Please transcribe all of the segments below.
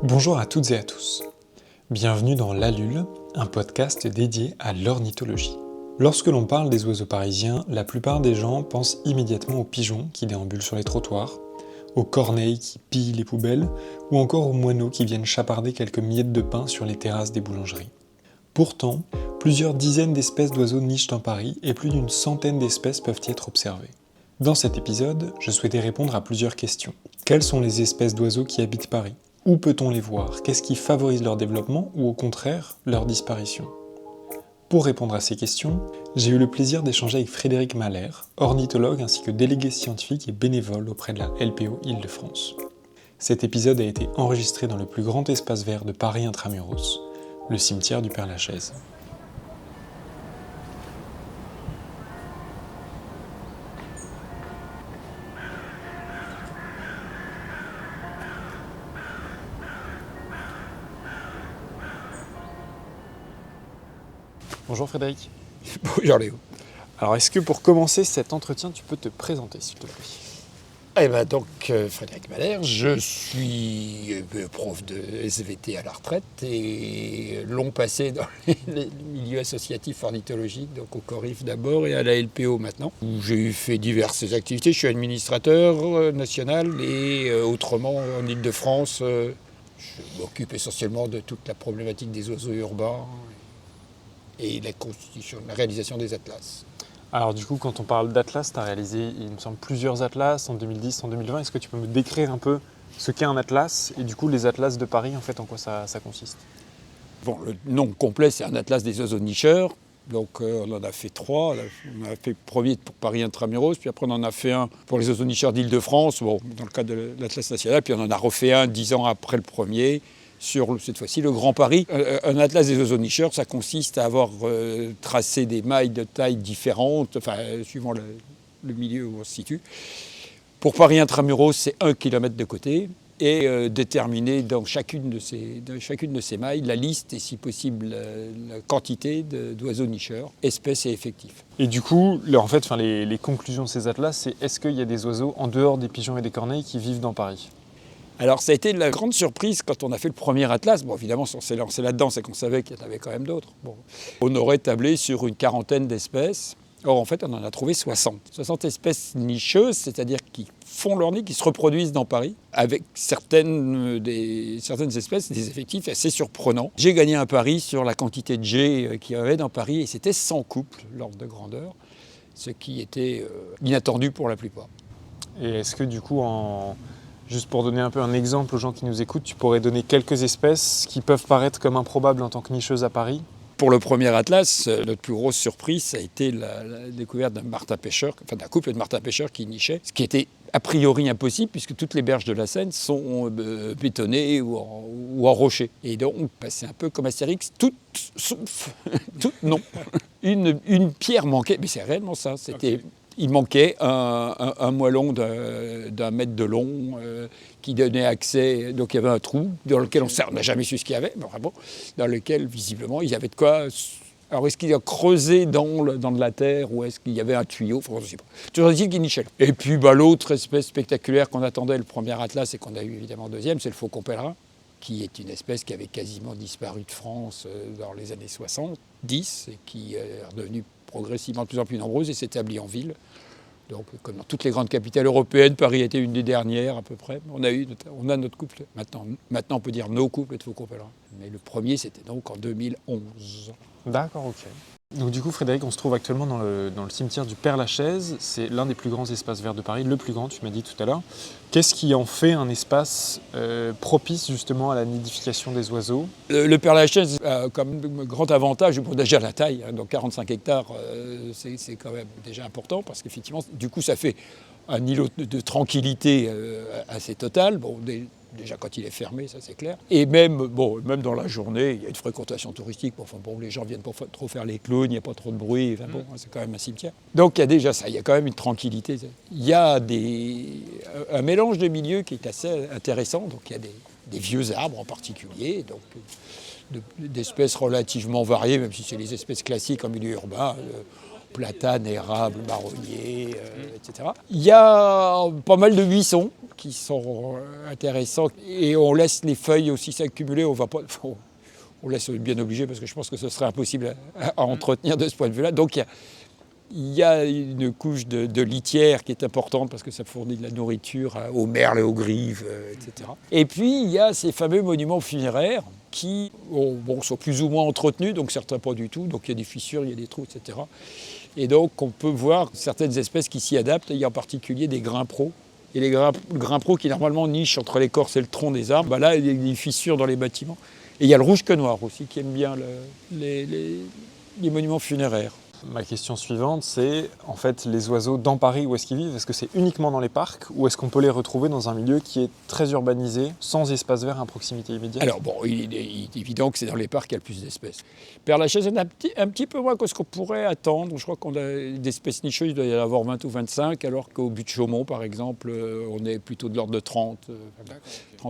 Bonjour à toutes et à tous. Bienvenue dans l'Allule, un podcast dédié à l'ornithologie. Lorsque l'on parle des oiseaux parisiens, la plupart des gens pensent immédiatement aux pigeons qui déambulent sur les trottoirs, aux corneilles qui pillent les poubelles, ou encore aux moineaux qui viennent chaparder quelques miettes de pain sur les terrasses des boulangeries. Pourtant, plusieurs dizaines d'espèces d'oiseaux nichent dans Paris et plus d'une centaine d'espèces peuvent y être observées. Dans cet épisode, je souhaitais répondre à plusieurs questions. Quelles sont les espèces d'oiseaux qui habitent Paris ? Où peut-on les voir ? Qu'est-ce qui favorise leur développement ou au contraire leur disparition ? Pour répondre à ces questions, j'ai eu le plaisir d'échanger avec Frédéric Mahler, ornithologue ainsi que délégué scientifique et bénévole auprès de la LPO Île-de-France. Cet épisode a été enregistré dans le plus grand espace vert de Paris intramuros, le cimetière du Père-Lachaise. Bonjour Frédéric. Bonjour Léo. Alors est-ce que pour commencer cet entretien, tu peux te présenter s'il te plaît ? Frédéric Mahler, je suis prof de SVT à la retraite et long passé dans les milieux associatifs ornithologiques, donc au CORIF d'abord et à la LPO maintenant, où j'ai fait diverses activités. Je suis administrateur national et autrement en Île-de-France, je m'occupe essentiellement de toute la problématique des oiseaux urbains et la réalisation des atlas. Alors du coup, quand on parle d'atlas, tu as réalisé, il me semble, plusieurs atlas en 2010, en 2020. Est-ce que tu peux me décrire un peu ce qu'est un atlas et du coup les atlas de Paris, en fait, en quoi ça consiste ? Bon, le nom complet, c'est un atlas des oiseaux nicheurs. Donc on en a fait 3. On a fait le premier pour Paris intramuros, puis après on en a fait un pour les oiseaux nicheurs d'Île-de-France, dans le cadre de l'Atlas national, puis on en a refait un 10 ans après le premier, sur cette fois-ci le Grand Paris. Un atlas des oiseaux nicheurs, ça consiste à avoir tracé des mailles de tailles différentes, suivant le milieu où on se situe. Pour Paris intramuros, c'est 1 km de côté, et déterminer dans chacune de ces mailles la liste et si possible la quantité d'oiseaux nicheurs, espèces et effectifs. Et du coup, les conclusions de ces atlas, c'est est-ce qu'il y a des oiseaux en dehors des pigeons et des corneilles qui vivent dans Paris ? Alors ça a été la grande surprise quand on a fait le premier atlas. Bon, évidemment, si on s'est lancé là-dedans, c'est qu'on savait qu'il y en avait quand même d'autres. Bon. On aurait tablé sur une quarantaine d'espèces. Or, en fait, on en a trouvé 60. 60 espèces nicheuses, c'est-à-dire qui font leur nid, qui se reproduisent dans Paris, avec certaines espèces, des effectifs assez surprenants. J'ai gagné un pari sur la quantité de jets qu'il y avait dans Paris, et c'était 100 couples, l'ordre de grandeur, ce qui était inattendu pour la plupart. Et est-ce que du coup, juste pour donner un peu un exemple aux gens qui nous écoutent, tu pourrais donner quelques espèces qui peuvent paraître comme improbables en tant que nicheuses à Paris ? Pour le premier atlas, notre plus grosse surprise, ça a été la découverte d'un martin-pêcheur, d'un couple de martin-pêcheurs qui nichaient, ce qui était a priori impossible puisque toutes les berges de la Seine sont bétonnées ou en rocher. Et donc, c'est un peu comme Astérix, toutes sauf, toutes non. Une pierre manquait, mais c'est réellement ça, c'était... Okay. Il manquait un moellon d'un mètre de long qui donnait accès. Donc il y avait un trou dans lequel on n'a jamais su ce qu'il y avait, mais vraiment, dans lequel visiblement il y avait de quoi. Alors est-ce qu'il a creusé dans de la terre ou est-ce qu'il y avait un tuyau ? Je ne sais pas. Toujours dit qu'il nichait. Et puis l'autre espèce spectaculaire qu'on attendait le premier atlas et qu'on a eu évidemment le deuxième, c'est le faucon pèlerin, qui est une espèce qui avait quasiment disparu de France dans les années 70 et qui est redevenue progressivement de plus en plus nombreuse et s'établit en ville. Donc, comme dans toutes les grandes capitales européennes, Paris était une des dernières à peu près. On a notre couple, maintenant on peut dire nos couples de faucons pèlerins. Mais le premier, c'était donc en 2011. D'accord, ok. Donc du coup, Frédéric, on se trouve actuellement dans le cimetière du Père-Lachaise. C'est l'un des plus grands espaces verts de Paris, le plus grand, tu m'as dit tout à l'heure. Qu'est-ce qui en fait un espace propice justement à la nidification des oiseaux ? Le Père-Lachaise a comme grand avantage, pour déjà la taille, donc 45 hectares, c'est quand même déjà important, parce qu'effectivement, du coup, ça fait un îlot de tranquillité assez total. Bon, déjà quand il est fermé, ça c'est clair. Et même dans la journée, il y a une fréquentation touristique. Les gens viennent pas trop faire les clowns, il n'y a pas trop de bruit. C'est quand même un cimetière. Donc il y a déjà ça, il y a quand même une tranquillité. Il y a un mélange de milieux qui est assez intéressant. Donc il y a des vieux arbres en particulier, donc d'espèces relativement variées, même si c'est les espèces classiques en milieu urbain. Platane, érable, marronnier, etc. Il y a pas mal de buissons qui sont intéressants. Et on laisse les feuilles aussi s'accumuler. On laisse bien obligé parce que je pense que ce serait impossible à entretenir de ce point de vue-là. Donc il y a une couche de litière qui est importante parce que ça fournit de la nourriture aux merles et aux grives, etc. Et puis il y a ces fameux monuments funéraires qui sont plus ou moins entretenus, donc certains pas du tout. Donc il y a des fissures, il y a des trous, etc. Et donc on peut voir certaines espèces qui s'y adaptent. Il y a en particulier des grimpros. Et les grimpros qui normalement nichent entre l'écorce et le tronc des arbres, là il y a des fissures dans les bâtiments. Et il y a le rouge-queue-noir aussi qui aime bien les monuments funéraires. Ma question suivante, c'est en fait les oiseaux dans Paris, où est-ce qu'ils vivent? Est-ce que c'est uniquement dans les parcs ou est-ce qu'on peut les retrouver dans un milieu qui est très urbanisé, sans espace vert à proximité immédiate? Alors il est évident que c'est dans les parcs qu'il y a le plus d'espèces. Père-Lachaise, il y en a un petit peu moins que ce qu'on pourrait attendre. Je crois qu'on a d'espèces nicheuses, il doit y en avoir 20 ou 25, alors qu'au but de Chaumont, par exemple, on est plutôt de l'ordre de 30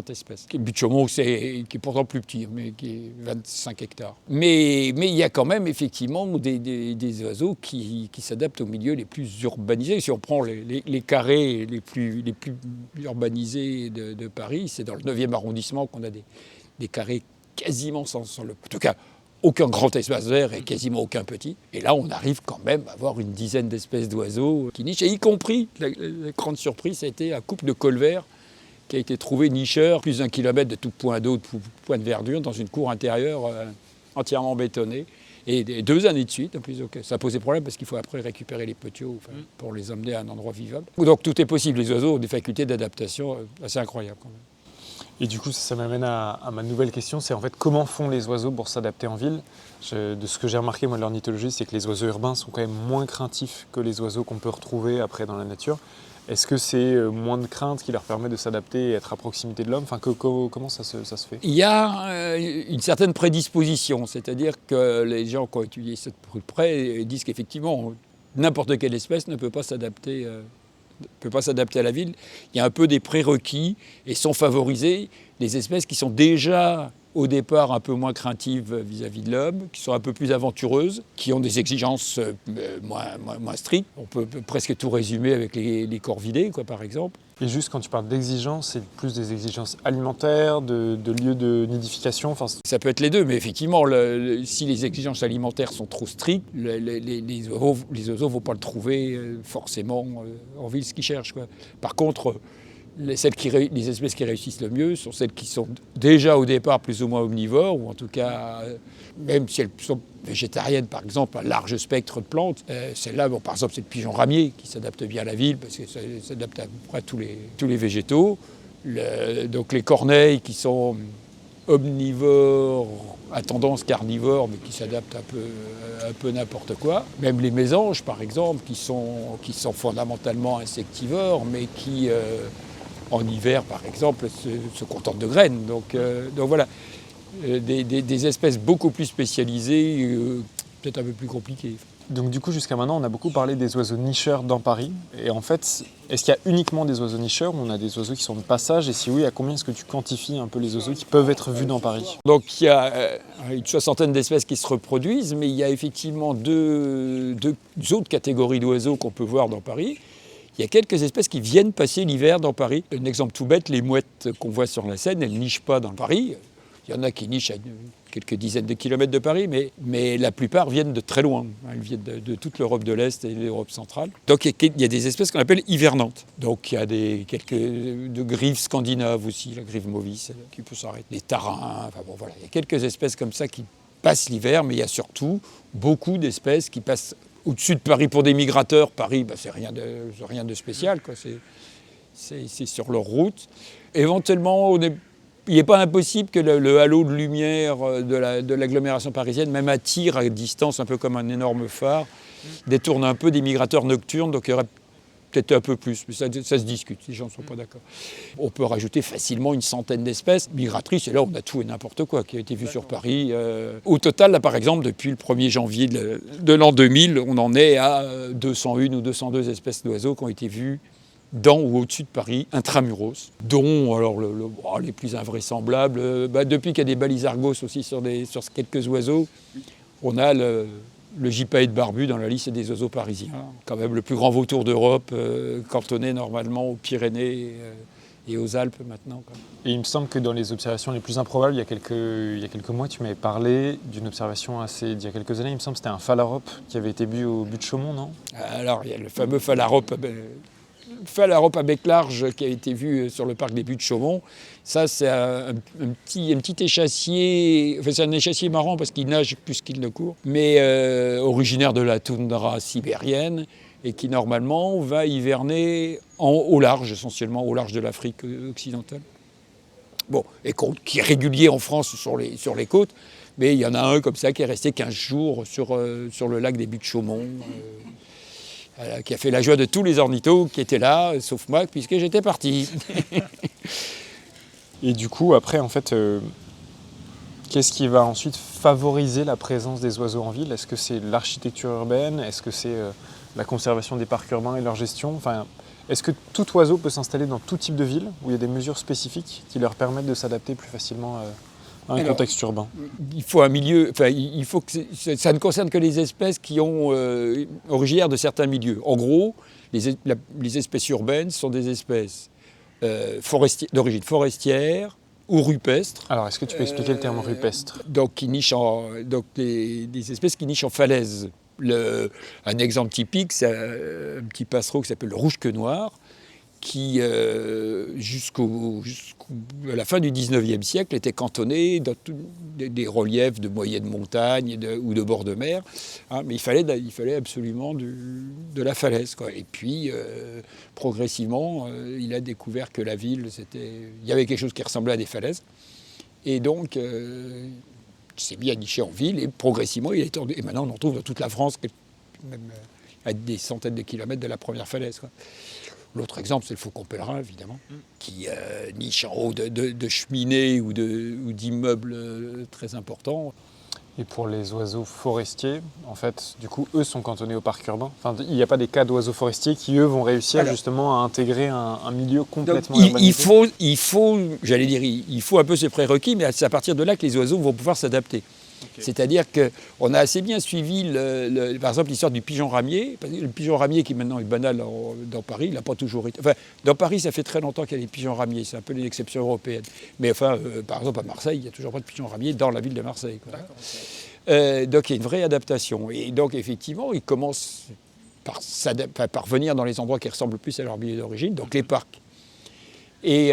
espèces. Le but de Chaumont, qui est pourtant plus petit, mais qui est 25 hectares. Mais il y a quand même effectivement des oiseaux qui s'adaptent aux milieux les plus urbanisés. Si on prend les carrés les plus urbanisés de Paris, c'est dans le 9e arrondissement qu'on a des carrés quasiment sans en tout cas, aucun grand espace vert et quasiment aucun petit. Et là, on arrive quand même à avoir une dizaine d'espèces d'oiseaux qui nichent. Et y compris, la grande surprise, ça a été un couple de colverts qui a été trouvé nicheur, plus d'1 kilomètre de tout point d'eau, de tout point de verdure, dans une cour intérieure entièrement bétonnée. Et 2 années de suite, en plus, donc, ça posait problème parce qu'il faut après récupérer les petioles pour les emmener à un endroit vivable. Donc tout est possible. Les oiseaux ont des facultés d'adaptation assez incroyables quand même. Et du coup, ça m'amène à ma nouvelle question, c'est en fait comment font les oiseaux pour s'adapter en ville? De ce que j'ai remarqué moi de l'ornithologie, c'est que les oiseaux urbains sont quand même moins craintifs que les oiseaux qu'on peut retrouver après dans la nature. Est-ce que c'est moins de crainte qui leur permet de s'adapter et être à proximité de l'homme? Comment ça se fait? Il y a une certaine prédisposition, c'est-à-dire que les gens qui ont étudié ça de plus près disent qu'effectivement, n'importe quelle espèce ne peut pas s'adapter à la ville. Il y a un peu des prérequis et sont favorisées les espèces qui sont déjà au départ un peu moins craintives vis-à-vis de l'homme, qui sont un peu plus aventureuses, qui ont des exigences moins strictes. On peut presque tout résumer avec les corvidés, par exemple. Et juste quand tu parles d'exigences, c'est plus des exigences alimentaires, de lieux de nidification? Ça peut être les deux, mais effectivement, si les exigences alimentaires sont trop strictes, les oiseaux ne vont pas le trouver forcément en ville ce qu'ils cherchent. Par contre, les espèces qui réussissent le mieux sont celles qui sont déjà au départ plus ou moins omnivores, ou en tout cas, même si elles sont végétariennes, par exemple, un large spectre de plantes. Celle-là, par exemple, c'est le pigeon ramier qui s'adapte bien à la ville, parce que ça s'adapte à peu près à tous les végétaux. Donc les corneilles qui sont omnivores, à tendance carnivore, mais qui s'adaptent un peu n'importe quoi. Même les mésanges, par exemple, qui sont fondamentalement insectivores, mais qui... en hiver, par exemple, se contentent de graines. Donc voilà, des espèces beaucoup plus spécialisées, peut-être un peu plus compliquées. Donc du coup, jusqu'à maintenant, on a beaucoup parlé des oiseaux nicheurs dans Paris. Et en fait, est-ce qu'il y a uniquement des oiseaux nicheurs ou on a des oiseaux qui sont de passage? Et si oui, à combien est-ce que tu quantifies un peu les oiseaux qui peuvent être vus dans Paris? Donc il y a une 60aine d'espèces qui se reproduisent, mais il y a effectivement deux autres catégories d'oiseaux qu'on peut voir dans Paris. Il y a quelques espèces qui viennent passer l'hiver dans Paris. Un exemple tout bête, les mouettes qu'on voit sur la Seine, elles ne nichent pas dans Paris. Il y en a qui nichent à quelques dizaines de kilomètres de Paris, mais la plupart viennent de très loin. Elles viennent de toute l'Europe de l'Est et de l'Europe centrale. Donc il y a des espèces qu'on appelle hivernantes. Donc il y a quelques de grives scandinaves aussi, la grive mauvis qui peut s'arrêter, les tarins, voilà. Il y a quelques espèces comme ça qui passent l'hiver, mais il y a surtout beaucoup d'espèces qui passent au-dessus de Paris pour des migrateurs. Paris, c'est rien de spécial, c'est sur leur route. Éventuellement, il n'est pas impossible que le halo de lumière de l'agglomération parisienne, même attire à distance, un peu comme un énorme phare, détourne un peu des migrateurs nocturnes, donc il y aurait peut-être un peu plus, mais ça se discute, les gens ne sont pas d'accord. On peut rajouter facilement une centaine d'espèces migratrices, et là on a tout et n'importe quoi qui a été vu sur Paris. Au total, là par exemple, depuis le 1er janvier de l'an 2000, on en est à 201 ou 202 espèces d'oiseaux qui ont été vues dans ou au-dessus de Paris, intramuros, dont alors les plus invraisemblables, depuis qu'il y a des balisargos aussi sur quelques oiseaux, on a le gypaète barbu dans la liste des oiseaux parisiens, quand même le plus grand vautour d'Europe, cantonné normalement aux Pyrénées et aux Alpes maintenant, quoi. Et il me semble que dans les observations les plus improbables, il y a quelques mois, tu m'avais parlé d'une observation d'il y a quelques années, il me semble que c'était un phalarope qui avait été vu au but de Chaumont, non? Alors, il y a le fameux phalarope à bec large qui a été vu sur le parc des Buttes de Chaumont. Ça, c'est un petit échassier. Enfin, c'est un échassier marrant parce qu'il nage plus qu'il ne court, mais originaire de la toundra sibérienne et qui, normalement, va hiverner au large, essentiellement au large de l'Afrique occidentale. Bon, et qui est régulier en France sur les côtes, mais il y en a un comme ça qui est resté 15 jours sur le lac des Buttes de Chaumont. Qui a fait la joie de tous les ornithos qui étaient là, sauf moi, puisque j'étais parti. Et du coup, après, en fait, qu'est-ce qui va ensuite favoriser la présence des oiseaux en ville? Est-ce que c'est l'architecture urbaine? Est-ce que c'est la conservation des parcs urbains et leur gestion? Enfin, est-ce que tout oiseau peut s'installer dans tout type de ville, où il y a des mesures spécifiques qui leur permettent de s'adapter plus facilement à un contexte urbain? Il faut un milieu, enfin, il faut que ça ne concerne que les espèces qui ont originaires de certains milieux. En gros, les espèces urbaines sont des espèces d'origine forestière ou rupestre. Alors, est-ce que tu peux expliquer le terme rupestre? Donc, des espèces qui nichent en falaise. Un exemple typique, c'est un petit passereau qui s'appelle le rouge-queue noir, qui, jusqu'à la fin du 19e siècle, était cantonné dans des reliefs de moyenne montagne ou de bord de mer. Hein, mais il fallait absolument de la falaise, quoi. Et puis, progressivement, il a découvert que la ville, il y avait quelque chose qui ressemblait à des falaises. Et donc, il s'est mis à nicher en ville, et progressivement, il est étendu. Et maintenant, on en trouve dans toute la France, même à des centaines de kilomètres de la première falaise, quoi. L'autre exemple, c'est le faucon pèlerin, évidemment, qui niche en haut de cheminées ou d'immeubles très importants. Et pour les oiseaux forestiers, en fait, du coup, eux sont cantonnés au parc urbain. Enfin, il n'y a pas des cas d'oiseaux forestiers qui, eux, vont réussir justement à intégrer un milieu complètement urbanisé. Il faut un peu ce prérequis, mais c'est à partir de là que les oiseaux vont pouvoir s'adapter. Okay. C'est-à-dire qu'on a assez bien suivi, par exemple, l'histoire du pigeon ramier. Le pigeon ramier qui maintenant est banal dans Paris, il n'a pas toujours été... Enfin, dans Paris, ça fait très longtemps qu'il y a des pigeons ramiers, c'est un peu l'exception européenne. Mais enfin, par exemple, à Marseille, il n'y a toujours pas de pigeon ramier dans la ville de Marseille, quoi. Donc il y a une vraie adaptation. Et donc, effectivement, ils commencent par venir dans les endroits qui ressemblent plus à leur milieu d'origine, donc les parcs. Et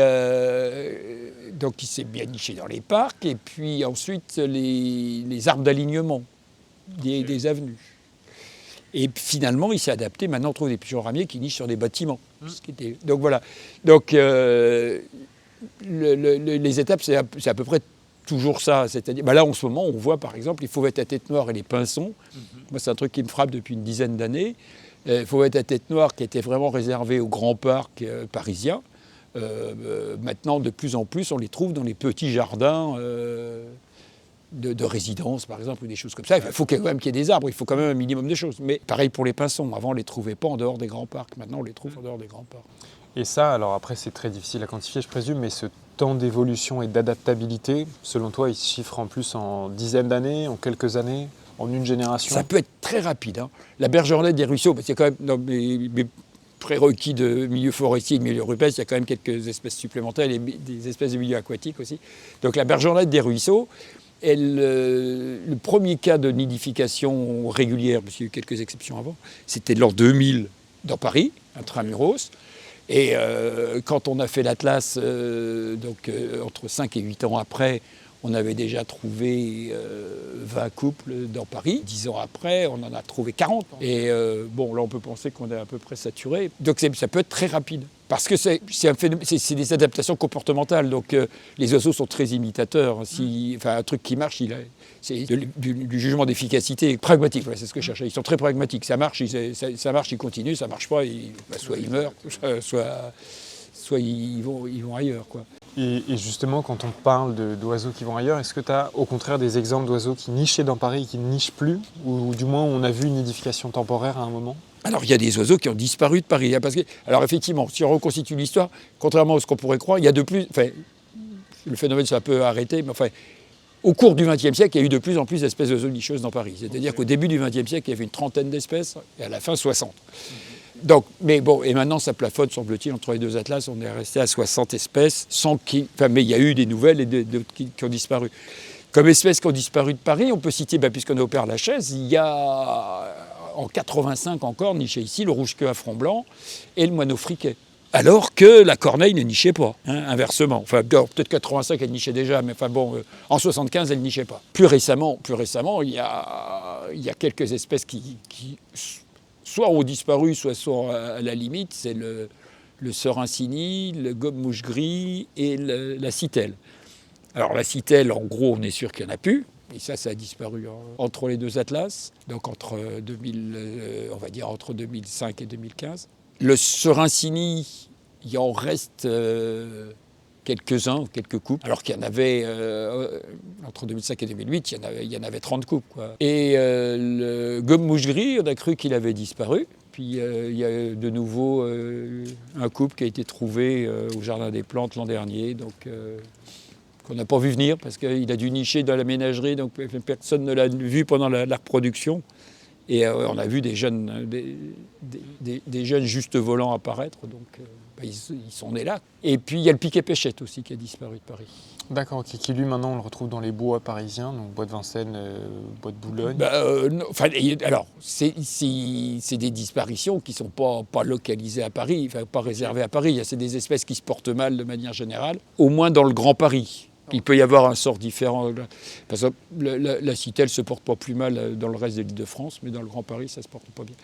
donc il s'est bien niché dans les parcs, et puis ensuite les arbres d'alignement des avenues. Et finalement, il s'est adapté. Maintenant, on trouve des pigeons ramiers qui nichent sur des bâtiments. Donc voilà. Donc les étapes, c'est à peu près toujours ça. C'est-à-dire, là, en ce moment, on voit par exemple les fauvettes à tête noire et les pinsons. Moi, c'est un truc qui me frappe depuis une dizaine d'années. Les fauvettes à tête noire qui étaient vraiment réservées aux grands parcs parisiens. Maintenant, de plus en plus, on les trouve dans les petits jardins de résidence, par exemple, ou des choses comme ça. Il faut quand même qu'il y ait des arbres, il faut quand même un minimum de choses. Mais pareil pour les pinsons. Avant, on ne les trouvait pas en dehors des grands parcs. Maintenant, on les trouve en dehors des grands parcs. Et ça, alors après, c'est très difficile à quantifier, je présume, mais ce temps d'évolution et d'adaptabilité, selon toi, il se chiffre en plus en dizaines d'années, en quelques années, en une génération? Ça peut être très rapide, hein. La bergeronnette des ruisseaux, parce qu'il y a quand même... dans mes prérequis de milieu forestier et de milieu rupestre, il y a quand même quelques espèces supplémentaires, et des espèces de milieu aquatique aussi. Donc la bergeronnette des ruisseaux, le premier cas de nidification régulière, parce qu'il y a eu quelques exceptions avant, c'était l'an 2000 dans Paris, intramuros. Et quand on a fait l'Atlas, entre 5 et 8 ans après, on avait déjà trouvé 20 couples dans Paris. 10 ans après, on en a trouvé 40. Et là, on peut penser qu'on est à peu près saturé. Donc ça peut être très rapide. Parce que c'est des adaptations comportementales. Donc les oiseaux sont très imitateurs. Un truc qui marche, c'est du jugement d'efficacité pragmatique. Voilà, c'est ce que je cherchais. Ils sont très pragmatiques. Ça marche, ils continuent. Ça ne marche pas, soit ils meurent, soit ils vont ailleurs, quoi. Et justement, quand on parle d'oiseaux qui vont ailleurs, est-ce que tu as au contraire des exemples d'oiseaux qui nichaient dans Paris et qui ne nichent plus? Ou du moins, on a vu une nidification temporaire à un moment? Alors, il y a des oiseaux qui ont disparu de Paris. Hein, alors, effectivement, si on reconstitue l'histoire, contrairement à ce qu'on pourrait croire, il y a de plus... Enfin, le phénomène s'est un peu arrêté, mais enfin... Au cours du XXe siècle, il y a eu de plus en plus d'espèces d'oiseaux nicheuses dans Paris. C'est-à-dire qu'au début du XXe siècle, il y avait une trentaine d'espèces, et à la fin, 60. Donc, mais bon, et maintenant ça plafonne, semble-t-il, entre les deux atlas, on est resté à 60 espèces, mais il y a eu des nouvelles et d'autres qui ont disparu. Comme espèces qui ont disparu de Paris, on peut citer, puisqu'on est au Père-Lachaise, il y a en 85 encore niché ici le rouge-queue à front blanc et le moineau friquet. Alors que la corneille ne nichait pas, inversement. Enfin, peut-être 85 elle nichait déjà, mais en 75 elle nichait pas. Plus récemment, il y a quelques espèces qui soit ont disparu, soit sont à la limite. C'est le sorincini, le gobe-mouche gris et la citelle. Alors la citelle, en gros, on est sûr qu'il n'y en a plus. Et ça a disparu entre les deux atlas, donc entre 2005 et 2015. Le sorincini, il en reste quelques-uns, quelques couples, alors qu'il y en avait, entre 2005 et 2008, il y en avait 30 couples, quoi. Et le gobe-mouche gris, on a cru qu'il avait disparu. Puis il y a de nouveau un couple qui a été trouvé au Jardin des Plantes l'an dernier, donc qu'on n'a pas vu venir parce qu'il a dû nicher dans la ménagerie, donc personne ne l'a vu pendant la reproduction. Et on a vu des jeunes justes volants apparaître, donc ils sont nés là. Et puis il y a le piquet-pêchette aussi qui a disparu de Paris. D'accord, qui lui maintenant on le retrouve dans les bois parisiens, donc bois de Vincennes, bois de Boulogne. Alors c'est des disparitions qui ne sont pas localisées à Paris, pas réservées à Paris. C'est des espèces qui se portent mal de manière générale, au moins dans le Grand Paris. Il peut y avoir un sort différent. Par exemple, la citelle ne se porte pas plus mal dans le reste de l'Île-de-France, mais dans le Grand Paris, ça ne se porte pas bien.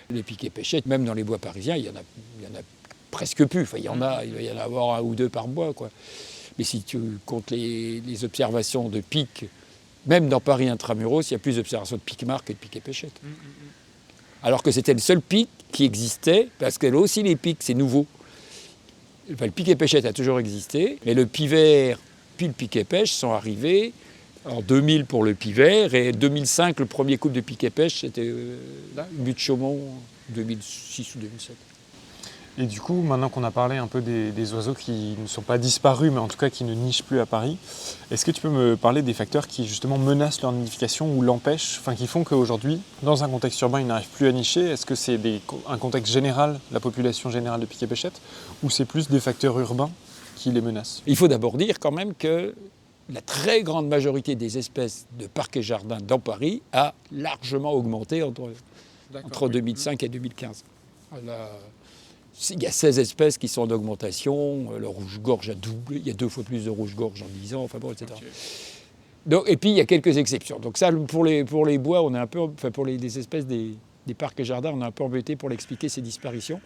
Les piquets-pêchettes, même dans les bois parisiens, il y en a presque plus. Enfin, il va y en avoir un ou deux par bois, quoi. Mais si tu comptes les observations de pics, même dans Paris intramuros, il y a plus d'observations de pics-marques que de piquets-pêchettes. Alors que c'était le seul pic qui existait, parce que là aussi les pics, c'est nouveau. Enfin, le piquet-pêchette a toujours existé, mais le pivert puis le piquet-pêche sont arrivés en 2000 pour le pivert, et 2005, le premier couple de piquet-pêche, c'était But de Chaumont, 2006 ou 2007. Et du coup, maintenant qu'on a parlé un peu des oiseaux qui ne sont pas disparus, mais en tout cas qui ne nichent plus à Paris, est-ce que tu peux me parler des facteurs qui justement menacent leur nidification ou l'empêchent, qui font qu'aujourd'hui, dans un contexte urbain, ils n'arrivent plus à nicher? Est-ce que c'est un contexte général, la population générale de piquet-pêchette, ou c'est plus des facteurs urbains qui les menacent? Il faut d'abord dire quand même que la très grande majorité des espèces de parcs et jardins dans Paris a largement augmenté entre 2005 et 2015. Il y a 16 espèces qui sont en augmentation, le rouge-gorge a doublé, il y a 2 fois plus de rouge-gorge en 10 ans, etc. Okay. Donc, et puis il y a quelques exceptions. Donc ça, pour les bois, on est un peu, pour les espèces des parcs et jardins, on est un peu embêté pour l'expliquer, ces disparitions.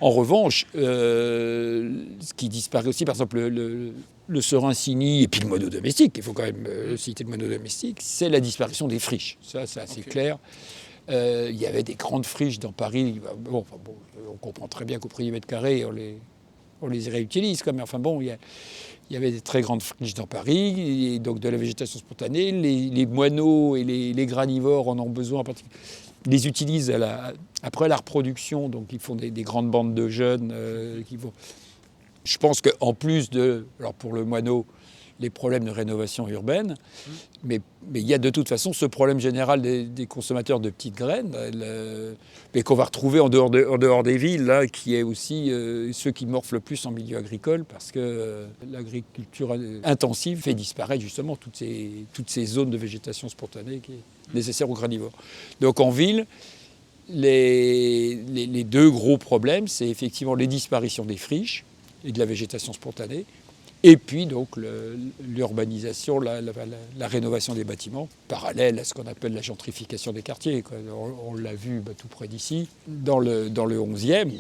En revanche, ce qui disparaît aussi, par exemple, le sorincini et puis le moineau domestique, il faut quand même citer le moineau domestique, c'est la disparition des friches. Ça, c'est assez clair. Il y avait des grandes friches dans Paris. On comprend très bien qu'au prix du mètre carré, on les réutilise. Mais il y avait des très grandes friches dans Paris, et donc de la végétation spontanée. Les moineaux et les granivores en ont besoin en particulier. Ils les utilisent après la reproduction, donc ils font des grandes bandes de jeunes qui vont. Je pense qu'en plus alors pour le moineau, les problèmes de rénovation urbaine, mais il y a de toute façon ce problème général des consommateurs de petites graines, mais qu'on va retrouver en dehors des villes, là, qui est aussi ceux qui morflent le plus en milieu agricole, parce que l'agriculture intensive fait disparaître justement toutes ces zones de végétation spontanée qui est nécessaire aux granivores. Donc en ville, les deux gros problèmes, c'est effectivement les disparitions des friches et de la végétation spontanée, et puis donc l'urbanisation, la rénovation des bâtiments, parallèle à ce qu'on appelle la gentrification des quartiers, quoi. On l'a vu tout près d'ici. Dans le 11e,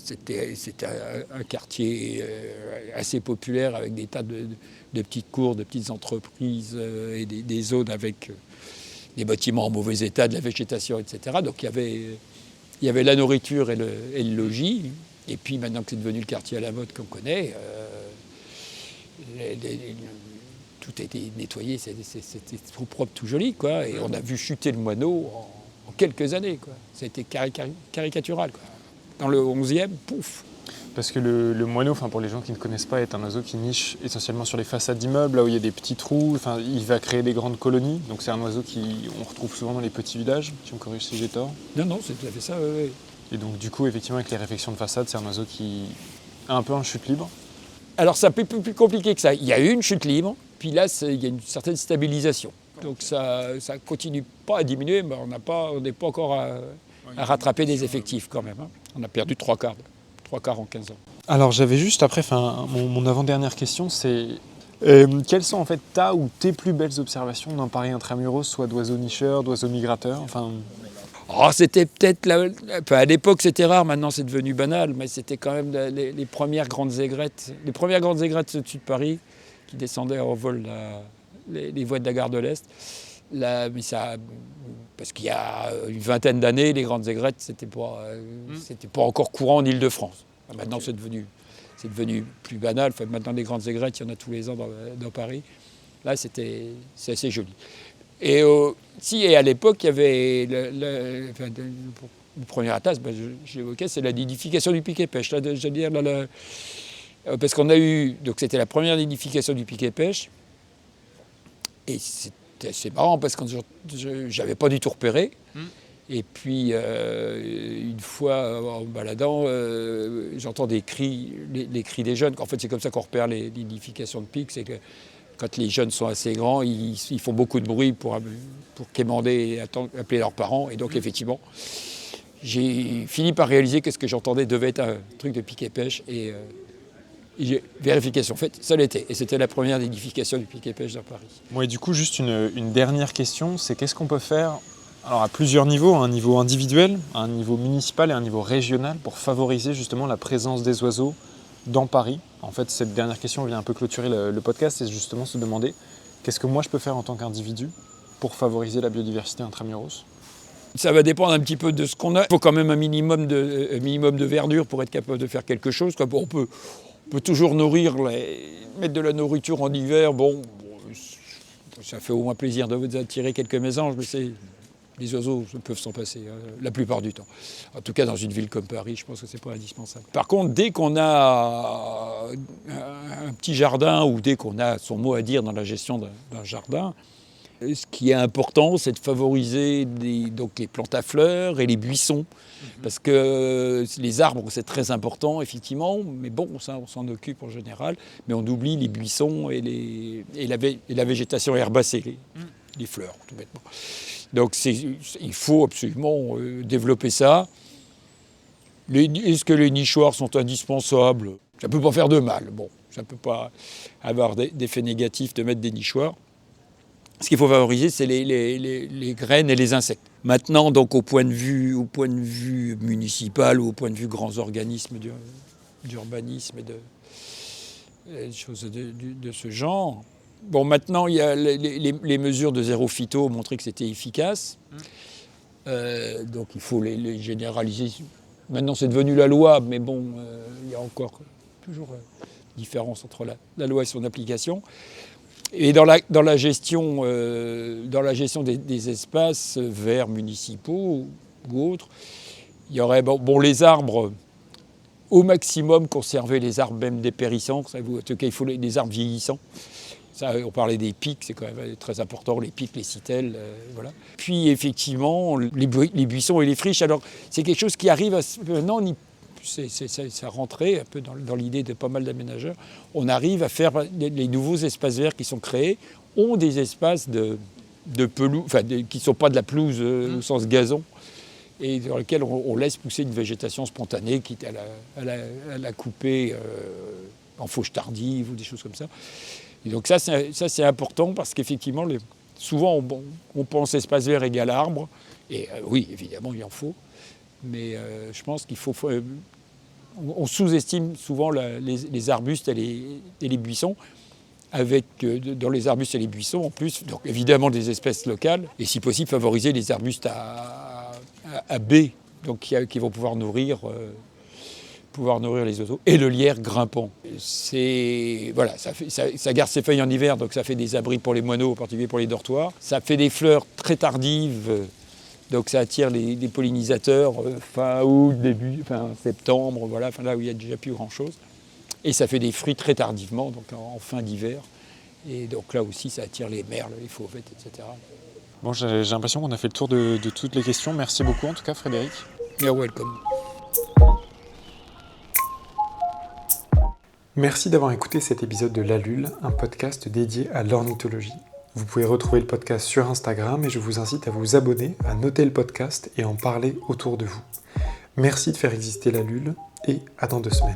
c'était un quartier assez populaire avec des tas de petites cours, de petites entreprises et des zones avec des bâtiments en mauvais état, de la végétation, etc. Donc il y avait la nourriture et le logis. Et puis maintenant que c'est devenu le quartier à la mode qu'on connaît, tout a été nettoyé, c'était tout propre, tout joli, quoi. Et on a vu chuter le moineau en quelques années, quoi. Ça a été caricatural, quoi. Dans le 11e, pouf. Parce que le moineau, pour les gens qui ne connaissent pas, est un oiseau qui niche essentiellement sur les façades d'immeubles, là où il y a des petits trous. Il va créer des grandes colonies. Donc c'est un oiseau qu'on retrouve souvent dans les petits villages. Tu me corriges si j'ai tort. Non, c'est tout à fait ça. Oui. Et donc du coup, effectivement, avec les réflexions de façade, c'est un oiseau qui a un peu en chute libre. Alors c'est un peu plus compliqué que ça. Il y a eu une chute libre, puis là il y a une certaine stabilisation. Donc ça continue pas à diminuer, mais on n'est pas encore à rattraper des effectifs quand même. On a perdu 3/4 en 15 ans. Alors j'avais juste après, mon avant-dernière question, c'est quelles sont en fait ta ou tes plus belles observations dans Paris intramuros, soit d'oiseaux nicheurs, d'oiseaux migrateurs, C'était peut-être, à l'époque c'était rare, maintenant c'est devenu banal, mais c'était quand même les premières grandes aigrettes. Les premières grandes aigrettes au-dessus de Paris, qui descendaient au vol les voies de la gare de l'Est. Parce qu'il y a une vingtaine d'années, les grandes aigrettes, c'était pas encore courant en Île-de-France. Maintenant c'est devenu plus banal. Maintenant les grandes aigrettes, il y en a tous les ans dans Paris. Là c'est assez joli. Et à l'époque, il y avait le premier atlas, j'évoquais, c'est la nidification du piquet-pêche. Parce qu'on a eu, donc c'était la première nidification du piquet-pêche, et c'était assez marrant parce que je n'avais pas du tout repéré. Et puis, une fois, en me baladant, j'entends des cris, les cris des jeunes. En fait, c'est comme ça qu'on repère les nidifications de pics, c'est que quand les jeunes sont assez grands, ils font beaucoup de bruit pour quémander et appeler leurs parents. Et donc, effectivement, j'ai fini par réaliser que ce que j'entendais devait être un truc de piquet-pêche. Et vérification faite, ça l'était. Et c'était la première nidification du piquet-pêche dans Paris. Bon, et du coup, juste une dernière question, c'est qu'est-ce qu'on peut faire, alors à plusieurs niveaux, un niveau individuel, un niveau municipal et un niveau régional, pour favoriser justement la présence des oiseaux dans Paris. En fait, cette dernière question vient un peu clôturer le podcast, c'est justement se demander qu'est-ce que moi je peux faire en tant qu'individu pour favoriser la biodiversité intramuros. Ça va dépendre un petit peu de ce qu'on a. Il faut quand même un minimum de verdure pour être capable de faire quelque chose. On peut toujours mettre de la nourriture en hiver. Ça fait au moins plaisir d'attirer quelques mésanges, mais les oiseaux peuvent s'en passer la plupart du temps. En tout cas, dans une ville comme Paris, je pense que c'est pas indispensable. Par contre, dès qu'on a un petit jardin ou dès qu'on a son mot à dire dans la gestion d'un jardin, ce qui est important, c'est de favoriser donc les plantes à fleurs et les buissons. Parce que les arbres, c'est très important, effectivement, mais bon, ça, on s'en occupe en général. Mais on oublie les buissons et la végétation herbacée, les fleurs, tout bêtement. Donc il faut absolument développer ça. Est-ce que les nichoirs sont indispensables ? Ça ne peut pas faire de mal. Bon, ça ne peut pas avoir d'effet négatif de mettre des nichoirs. Ce qu'il faut favoriser, c'est les graines et les insectes. Maintenant, donc, au point de vue municipal ou au point de vue grands organismes d'urbanisme et de choses de ce genre, bon, maintenant, il y a les mesures de zéro phyto ont montré que c'était efficace. Donc, il faut les généraliser. Maintenant, c'est devenu la loi, mais bon, il y a encore toujours différence entre la loi et son application. Et dans la gestion des espaces verts municipaux ou autres, il y aurait les arbres, au maximum conserver les arbres même dépérissants. En tout cas, il faut les arbres vieillissants. Ça, on parlait des pics, c'est quand même très important, les pics, les citelles, voilà. Puis effectivement, les buissons et les friches. Alors, c'est quelque chose qui arrive maintenant, ça rentrait un peu dans l'idée de pas mal d'aménageurs. On arrive à faire les nouveaux espaces verts qui sont créés, ont des espaces de pelouse, qui ne sont pas de la pelouse au sens gazon, et dans lesquels on laisse pousser une végétation spontanée, quitte à la couper en fauche tardive ou des choses comme ça. Et donc ça c'est important parce qu'effectivement, souvent on pense espace vert égale arbre, et oui, évidemment, il en faut. Mais je pense qu'il faut... on sous-estime souvent les arbustes et les buissons, avec dans les arbustes et les buissons, en plus, donc évidemment des espèces locales, et si possible favoriser les arbustes à baies, donc qui vont pouvoir nourrir les oiseaux, et le lierre grimpant. Voilà, ça garde ses feuilles en hiver, donc ça fait des abris pour les moineaux, en particulier pour les dortoirs. Ça fait des fleurs très tardives, donc ça attire les pollinisateurs fin août, fin septembre, voilà, là où il n'y a déjà plus grand-chose. Et ça fait des fruits très tardivement, donc en fin d'hiver. Et donc là aussi, ça attire les merles, les fauvettes, etc. Bon, j'ai l'impression qu'on a fait le tour de toutes les questions. Merci beaucoup en tout cas, Frédéric. You're welcome. Merci d'avoir écouté cet épisode de L'Allule, un podcast dédié à l'ornithologie. Vous pouvez retrouver le podcast sur Instagram et je vous incite à vous abonner, à noter le podcast et en parler autour de vous. Merci de faire exister L'Allule et à dans 2 semaines.